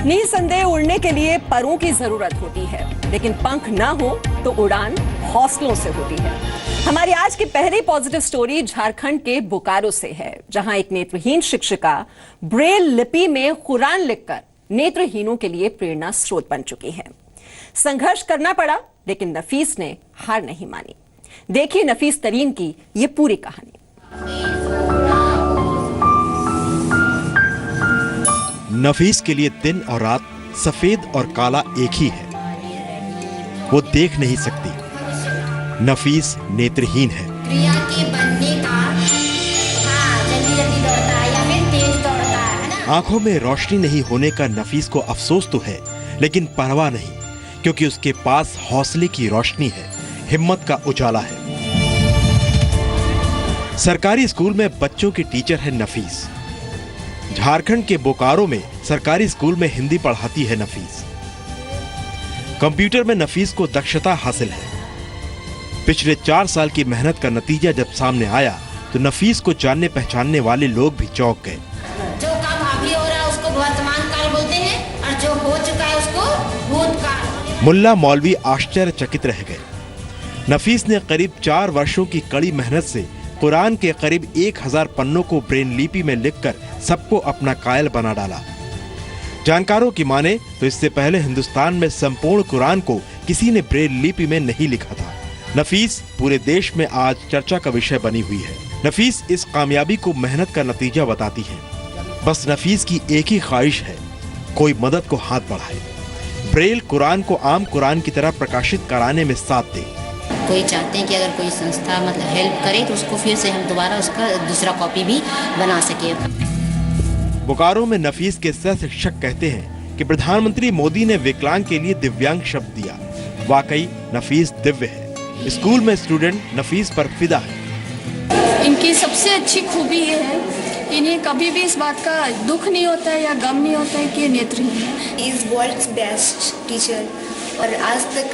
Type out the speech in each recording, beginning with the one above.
निसंदेह उड़ने के लिए परों की जरूरत होती है, लेकिन पंख ना हो तो उड़ान हौसलों से होती है। हमारी आज की पहली पॉजिटिव स्टोरी झारखंड के बोकारो से है, जहां एक नेत्रहीन शिक्षिका ब्रेल लिपि में कुरान लिखकर नेत्रहीनों के लिए प्रेरणा स्रोत बन चुकी है। संघर्ष करना पड़ा, लेकिन नफीस ने हार नहीं मानी। देखिए नफीस तरीन की ये पूरी कहानी। नफीस के लिए दिन और रात, सफेद और काला एक ही है। वो देख नहीं सकती। नफीस नेत्रहीन है। क्रिया के बनने का जल्दी दौड़ता है या फिर तेज दौड़ता है ना? आंखों में रोशनी नहीं होने का नफीस को अफसोस तो है, लेकिन परवाह नहीं, क्योंकि उसके पास हौसले की रोशनी है, हिम्मत का उजाला है। सरकारी स्कूल में बच्चों की टीचर है नफीस। झारखंड के बोकारो में सरकारी स्कूल में हिंदी पढ़ाती है नफीस। कंप्यूटर में नफीस को दक्षता हासिल है। पिछले 4 साल की मेहनत का नतीजा जब सामने आया तो नफीस को जानने पहचानने वाले लोग भी चौंक गए। जो काम अभी हो रहा है उसको वर्तमान काल बोलते हैं और जो हो चुका है उसको भूतकाल। मुल्ला मौलवी आश्चर्यचकित रह गए। नफीस ने करीब 4 वर्षों की कड़ी मेहनत से कुरान के करीब 1000 पन्नों को ब्रेल लिपि में लिखकर सबको अपना कायल बना डाला। जानकारों की माने तो इससे पहले हिंदुस्तान में संपूर्ण कुरान को किसी ने ब्रेल लिपि में नहीं लिखा था। नफीस पूरे देश में आज चर्चा का विषय बनी हुई है। नफीस इस कामयाबी को मेहनत का नतीजा बताती है। बस नफीस की एक ही ख्वाहिश है, कोई मदद को हाथ बढ़ाए, ब्रेल कुरान को आम कुरान की तरह प्रकाशित कराने में साथ दे। कोई चाहते हैं कि अगर कोई संस्था हेल्प करे तो उसको फिर से हम दोबारा उसका दूसरा कॉपी भी बना सके। बोकारो में नफीस के सह शिक्षक कहते हैं कि प्रधानमंत्री मोदी ने विकलांग के लिए दिव्यांग शब्द दिया। वाकई नफीस दिव्य है। स्कूल में स्टूडेंट नफीस पर फिदा है। इनकी सबसे अच्छी खूबी ये है कि इन्हें कभी भी इस बात का दुख नहीं होता है या गम नहीं होता है कि ये नेत्रहीन है। इज वर्ल्ड्स बेस्ट टीचर, और आज तक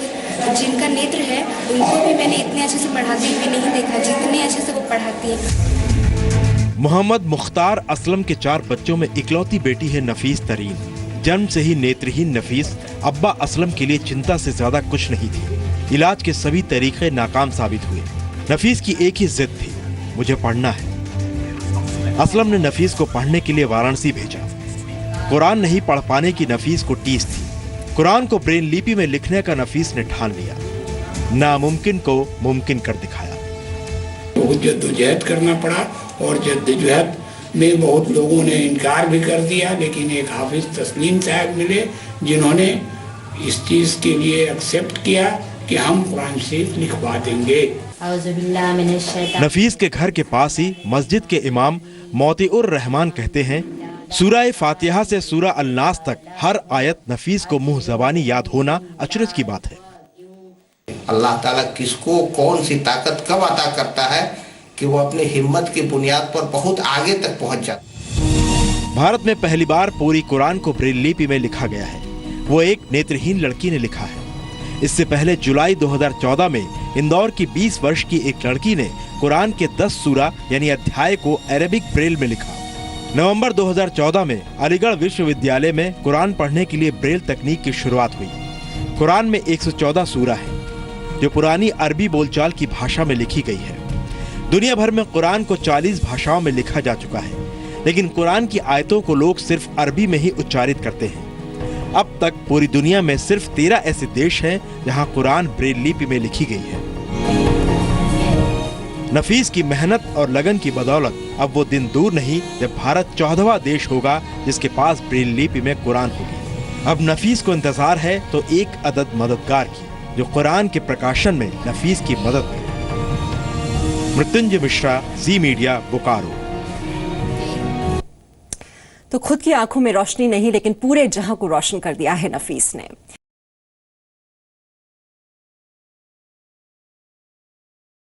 जिनका नेत्र है उनको भी मैंने इतने अच्छे से पढ़ाती हुई नहीं देखा जितने अच्छे से वो पढ़ाती है। मोहम्मद मुख्तार असलम के 4 बच्चों में इकलौती बेटी है नफीस तरीन। जन्म से ही नेत्रहीन नफीस अब्बा असलम के लिए चिंता से ज्यादा कुछ नहीं थी। इलाज के सभी तरीके नाकाम साबित हुए। नफीस की एक ही जिद थी, मुझे पढ़ना है। असलम ने नफीस को पढ़ने के लिए वाराणसी भेजा। कुरान नहीं पढ़ पाने की नफीस को टीस थी। कुरान को ब्रेल लिपि में लिखने का नफीस ने ठान लिया। नामुमकिन को मुमकिन कर दिखाया। बहुत जद्दोजहद करना पड़ा और जद्दोजहद में बहुत लोगों ने इनकार भी कर दिया, लेकिन एक हाफिज तस्लीम साहब मिले जिन्होंने इस चीज के लिए एक्सेप्ट किया कि हम कुरान शरीफ लिखवा देंगे। नफीस के घर के पास ही मस्जिद के इमाम मोतीउर रहमान कहते हैं, सूरह फातिहा से सूरह अल-नास तक हर आयत नफीस को मुंह ज़बानी याद होना अचरज की बात है। अल्लाह ताला किसको कौन सी ताकत कब अता करता है कि वो अपने हिम्मत की बुनियाद पर बहुत आगे तक पहुंच जाता। भारत में पहली बार पूरी कुरान को ब्रेल लिपि में लिखा गया है। वो एक नेत्रहीन लड़की ने लिखा है। इससे पहले जुलाई 2014 में इंदौर की 20 वर्ष की एक लड़की ने कुरान के 10 सूरा यानी अध्याय को अरेबिक ब्रेल में लिखा। नवंबर 2014 में अलीगढ़ विश्वविद्यालय में कुरान पढ़ने के लिए ब्रेल तकनीक की शुरुआत हुई। कुरान में 114 सूरा है, जो पुरानी अरबी बोलचाल की भाषा में लिखी गई है। दुनिया भर में कुरान को 40 भाषाओं में लिखा जा चुका है, लेकिन कुरान की आयतों को लोग सिर्फ अरबी में ही उच्चारित करते हैं। अब तक पूरी दुनिया में सिर्फ 13 ऐसे देश हैं जहां कुरान ब्रेल लिपि में लिखी गई है। नफीस की मेहनत और लगन की बदौलत अब वो दिन दूर नहीं जब भारत 14वां देश होगा जिसके पास ब्रेल लिपि में कुरान होगी। अब नफीस को इंतजार है तो एक अदद मददगार की, जो कुरान के प्रकाशन में नफीस की मदद करे। मृत्युंजय मिश्रा, जी मीडिया, बोकारो। तो खुद की आंखों में रोशनी नहीं, लेकिन पूरे जहां को रोशन कर दिया है नफीस ने।